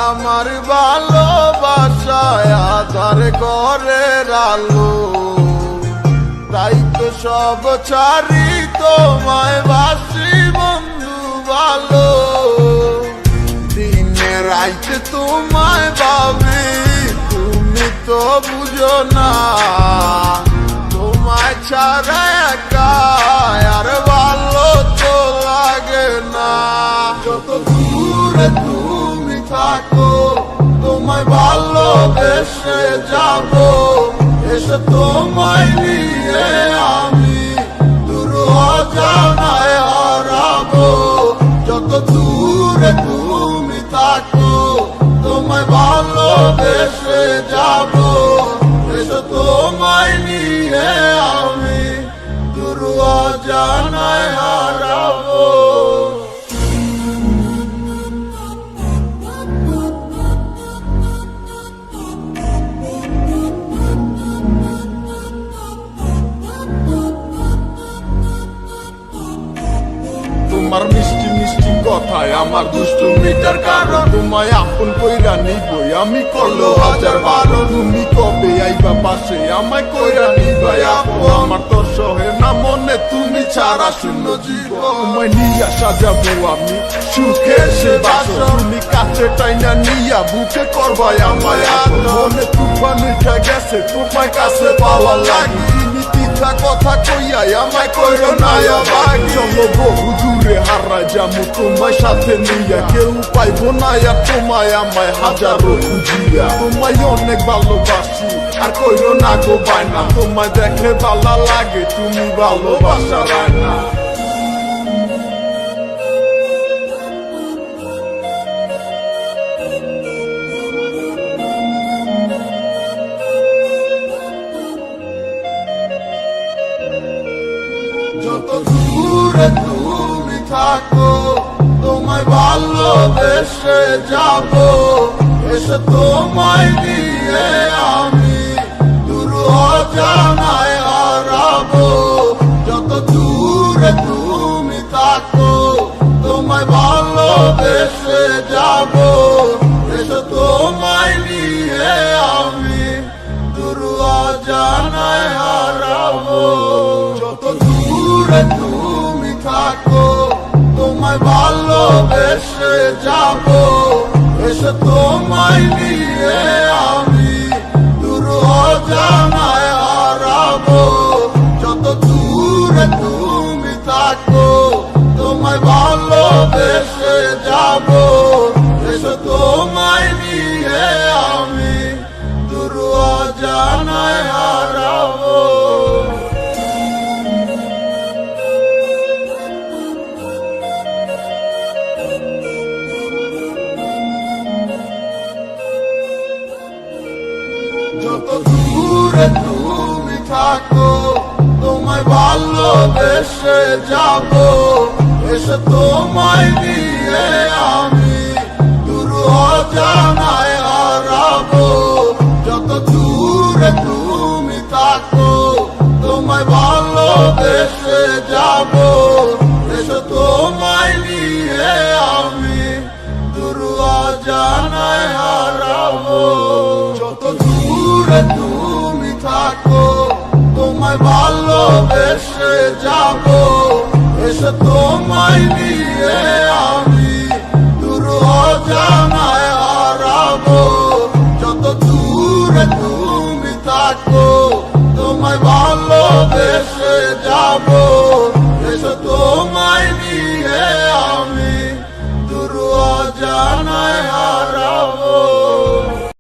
আমার ভালোবাসায় আধার ঘরের আলো, তাই তো সব ছাড়ি তোমায় বাসি বন্ধু ভালো। দিনে রাইতে তোমায় ভাবি, তুমি তো বুঝো না, তোমায় ছাড়া একা আর ভালো তো লাগে না। যত দূরে তুমি থাকো তোমায় ভালোবেসে যাবো, এসে তোমায় নিয়ে আমি দূর অজানায় হারাবো। যত দূরে তুমি থাকো তোমায় ভালোবেসে যাবো, এসে তোমায় নিয়ে আমি দূর অজানায় হারাবো। তোমার মিষ্টি মিষ্টি কথায় আমার দুষ্টুমিটার কারণ, তোমায় আপন কইরা নিবই আমি করলো হাজার বারো। তুমি কবে আইবা পাশে আমায় কইরা নিবাই আপন, আমার তো সহে না মনে তুমি ছাড়া শূন্য জীবন। তোমায় নিয়া সাজাবো আমি সুখে সে বাসর, তুমি কাছে টাইনা নিয়া বুকে করবাই আমায় আপন। মনে তুফান উঠা গেছে তোমায় কাছে পাওয়া লাগে, কথা কইয়াই আমায় কইরো না ভাগ। চলো বহু দূরে হারা যাবো তোমায় সাথে নিয়া, কেউ পাইবো না আর তোমায় আমায় হাজারো খুঁজিয়া। তোমায় অনেক ভালোবাসি আর কইরো না গো বায়না, তোমায় দেখলে ভালো লাগে তুমি ভালোবাসা রায়না। যত দূরে তুমি থাকো তোমায় ভালোবেসে যাবো, এসে তোমায় নিয়ে আমি দূর অজানায় হারাবো। যত দূরে তুমি থাকো তোমায় ভালোবেসে যাবো, এসে তোমায় নিয়ে আমি দূর অজানায় হারাবো। যত দূরে তুমি থাকো তোমায় ভালোবেসে যাবো, এসে তোমায় নিয়ে আমি দূর অজানায় হারাবো। যত দূরে তুমি থাকো তোমায় ভালোবেসে যাবো, এসে তোমায় নিয়ে আমি দূর অজানায় হারাবো। যত দূরে তুমি থাকো তোমায় ভালোবেসে যাবো, এসে তোমায় নিয়ে আমি দূর অজানায় হারাবো। যত দূরে তুমি থাকো তোমায় ভালোবেসে যাবো, এসে তোমায় নিয়ে আমি দূর অজানায় হারাবো। যত দূরে তুমি থাকো তোমায় ভালোবেসে যাবো, এসে তোমায় নিয়ে আমি দূর অজানায় হারাবো। যত দূরে তুমি থাকো তোমায় ভালোবেসে যাবো,